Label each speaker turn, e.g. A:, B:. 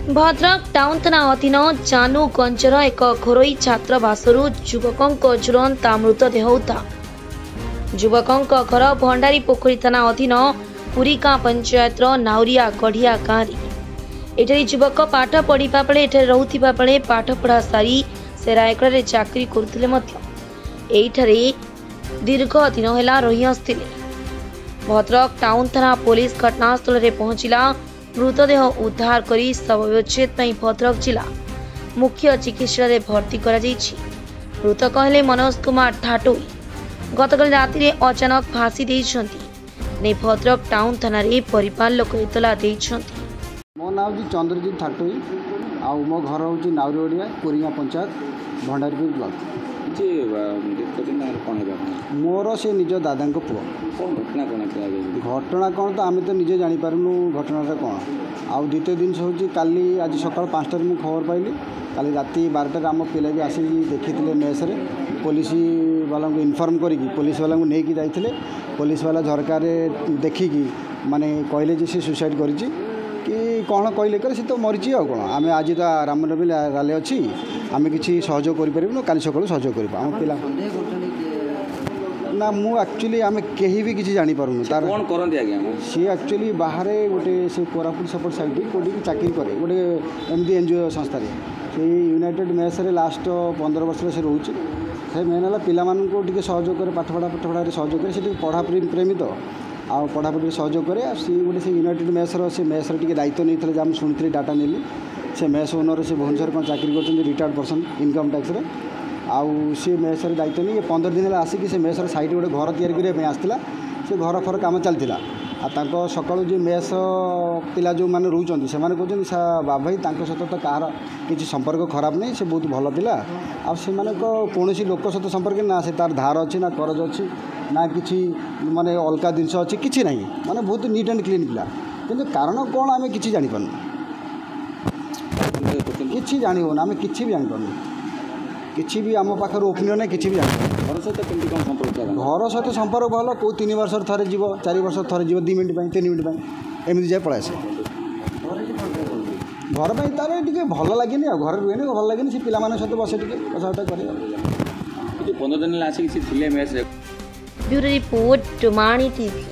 A: Bhadrak town थाना अधीन जानूगंजर एक घोरोई छात्रावासरू युवक झुलंता मृतदेह उद्धार। युवक घर भंडारी पोखरी थाना अधीन पुरीगाँ पंचायत नाउरिया गढ़िया गाँव एठारे युवक पाठ पढ़ा बेले एठारे रहुथिबा बेले पाठ पढ़ा सारी से रायगढ़ चाकरी करुथिले दीर्घ दिन है रही आसुथिले। भद्रक टाउन थाना पुलिस घटनास्थल में पहुंचला मृतदेह उद्धार करी शव व्यच्छेद भद्रक जिला मुख्य चिकित्सालय भर्ती करा जायछि। मृतक हेले मनोज कुमार ठाटोई गतकाल राति अचानक फांसी देइछन्ति। भद्रक टाउन थाना रे परिवार लोक इतला देइछन्ति।
B: मो नाम जी चंद्रजीत ठाटोई आ मो घर हूँ नाउरिया पुरीगाँ पंचायत भंडारीपुर ब्लॉक। मोर से निज दादा पुओ घटना कौन तो आम तो निजे जापारूँ घटनाटा कौन आउ द्वितीय जिन हूँ काली आज सका 5 मुझे खबर पाइली काली राति 12 आम पिला भी आसिक देखी मेस रे पुलिस वाला को इनफॉर्म करी पुलिस वाला को लेकिन जाते पुलिस वाला झरका देखिकी माने कहले जे से सुसाइड करी कि कौन कहले कर सी तो मरीची आ कौन आम आज तो रामनवमी रैली अच्छी आम कि सहयोग करें काली सका सहयोग कर पिला ना मु एक्चुअली आम कहीं भी किसी जानीपारूँ तार कौन करते सी एक्चुअली बाहर गोटे से कोरापुट सपोर्ट साइड कौटी चाकरी करे गोटे एमडी एनजीओ संस्था से यूनाइटेड मेस रे लास्ट 15 वर्ष से रोचे से मेन है पिला सहयोग करे पाठ पढ़ा सहयोग करे से पढ़ा प्रेमी तो आ पढ़ापढ़ी सहयोग करे सी गोटे से यूनाइटेड मेस रे दायित्व नहीं जब शुणी डाटा नेली से मेस ओनर से भुवनेश्वर कौन चाकरी कर रिटायर्ड पर्सन इनकम टैक्स रे आउ सी मेस दायित्व नहीं 15 दिन आसिक से मेस साइड गोटे घर तैयारी आसला से घर फर काम चलता आ सका जो मेस पिला जो मैंने रोच से कहते बाबा भाई सहित तो कहार किसी संपर्क खराब नहीं से बहुत भल पिला आ कौन लोक सहित संपर्क ना से तार धार अच्छी ना करज अच्छी ना कि माने अलग जिनस अच्छी किसी ना माने बहुत नीट एंड क्लीन पिला कि कारण कौन आम कि जापार कि जानी आम कि भी जापार किसी भी आम पाखे ओपिनियन नहीं कि भी जान घर सहित संपर्क भल कौ 3 वर्ष थे जीव 4 वर्ष थे जीव 2 मिनट 3 मिनट एमती जाए पड़ा से घर पर तार टे भल लगे घर रुहे भल लगे से पिला सहित बसे कथबार्ता कर
A: 15 दिन ब्यूरो रिपोर्ट टुमाणी टीवी।